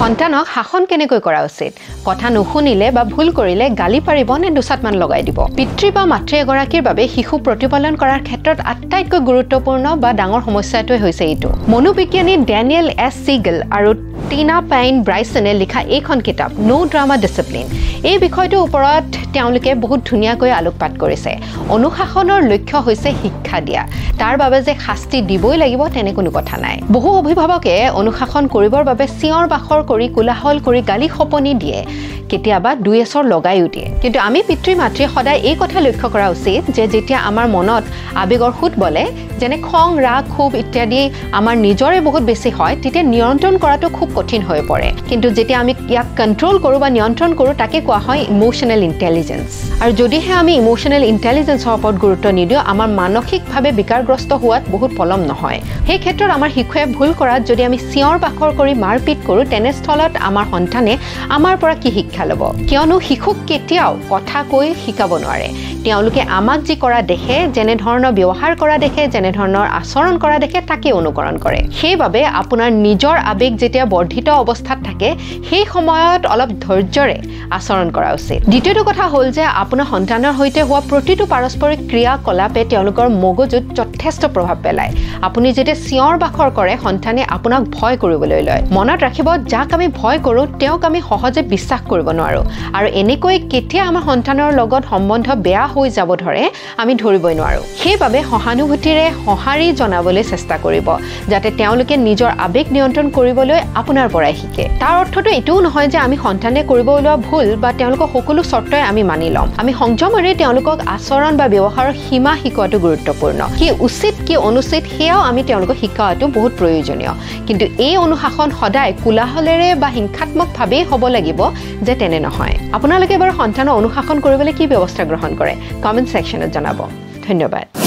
সন্তানক শাসন কেনেকৈ কৰা উচিত কথা নুশুনিলে বা ভুল কৰিলে গালি পাৰিব নে দুচাটমান লগাই দিব পিতৃ বা মাতৃ এগৰাকীৰ বাবে শিশু প্ৰতিপালন কৰাৰ ক্ষেত্ৰত আটাইতকৈ গুৰুত্বপূৰ্ণ বা ডাঙৰ সমস্যাটোৱে হৈছে এইটো মনোবিজ্ঞানী ডেনিয়েল এছ সিগেল আৰু টিনা পাইন ব্ৰাইসনে লিখা এইখন কিতাপ নো ড্ৰামা ডিসিপ্লিন এই বিষয়টোৰ ওপৰত তেওঁলোকে বহুত ধুনীয়াকৈ আলোকপাত কৰিছে অনুশাসনৰ লক্ষ্য হৈছে শিক্ষা দিয়া তাৰ বাবে যে শাস্তি দিবই লাগিব তেনে কোনো কথা নাই বহু অভিভাৱকে অনুশাসন কৰিবৰ বাবে চিঞৰ বাখৰ কৰি কোলাহল কৰি গালি খপনি দিয়ে কেতিয়াবা দুই এচৰ লগাইও দিয়ে কিন্তু আমি পিতৃ মাতৃ সদায় এই কথা লক্ষ্য কৰা উচিত যে যেতিয়া আমাৰ মনত আবেগৰ সুত বলে যেনে খং ৰাগ ক্ষোভ ইত্যাদি আমাৰ নিজৰে বহুত বেছি হয় তেতিয়া নিয়ন্ত্ৰণ কৰাটো খুব কঠিন হৈ পৰে কিন্তু যেতিয়া আমি ইয়াক কন্ট্ৰোল কৰো বা নিয়ন্ত্ৰণ কৰো তাকে কোৱা হয় ইমোশনাল ইন্টেলিজেন্স আৰু যদিহে আমি ইমোশনাল ইন্টেলিজেন্সৰ ওপৰত গুৰুত্ব নিদিও আমাৰ মানসিকভাৱে বিকাৰগ্ৰস্ত হোৱাত বহুত পলম নহয় সেই ক্ষেত্ৰত আমাৰ শিশুৱে ভুল কৰাত যদি আমি চিঞৰ বাখৰ কৰি মাৰপিট কৰো তেনেস্থলত আমাৰ সন্তানে আমাৰ পৰা কি শিক্ষা ল'ব কিয়নো শিশুক কেতিয়াও কথা কৈ শিকাব নোৱাৰে তেওঁলোকে আমাক যি কৰা দেখে যেনে ধৰণৰ ব্যৱহাৰ কৰা দেখে যেনে ধৰণৰ আচৰণ কৰা দেখে তাকে অনুকৰণ কৰে সেইবাবে আপোনাৰ নিজৰ আবেগ যেতিয়া বৰ্ধিত অৱস্থাত থাকে সেই সময়ত অলপ ধৈৰ্যৰে আচৰণ কৰা উচিত দ্বিতীয়টো কথা হ'ল যে আপোনাৰ সন্তানৰ সৈতে হোৱা প্ৰতিটো পাৰস্পৰিক ক্ৰিয়াকলাপে তেওঁলোকৰ মগজুত যথেষ্ট প্ৰভাৱ পেলায় আপুনি যেতিয়া চিঞৰ বাখৰ কৰে সন্তানে আপোনাক ভয় কৰিবলৈ লয় মনত ৰাখিব যাক আমি ভয় কৰোঁ তেওঁক আমি সহজে বিশ্বাস কৰিব নোৱাৰো আৰু এনেকৈ কেতিয়া আমাৰ সন্তানৰ লগত সম্বন্ধ বেয়া হৈ যাব ধৰে আমি ধৰিবই নোৱাৰো সেইবাবে সহানুভূতিৰে সঁহাৰি জনাবলৈ চেষ্টা কৰিব যাতে তেওঁলোকে নিজৰ আবেগ নিয়ন্ত্ৰণ কৰিবলৈ আপোনাৰ পৰাই শিকে তাৰ অৰ্থটো এইটোও নহয় যে আমি সন্তানে কৰিব ওলোৱা ভুল বা তেওঁলোকৰ সকলো চৰ্তই আমি মানি ল'ম আমি সংযমেৰে তেওঁলোকক আচৰণ বা ব্যৱহাৰৰ সীমা শিকোৱাটো গুৰুত্বপূৰ্ণ কি উচিত কি অনুচিত সেয়াও আমি তেওঁলোকক শিকোৱাটো বহুত প্ৰয়োজনীয় কিন্তু এই অনুশাসন সদায় কোলাহলেৰে বা হিংসাত্মকভাৱেই হ'ব লাগিব যে তেনে নহয় আপোনালোকে বাৰু সন্তানৰ অনুশাসন কৰিবলৈ কি ব্যৱস্থা গ্ৰহণ কৰে কমেন্ট সেকশনত জনাব ধন্যবাদ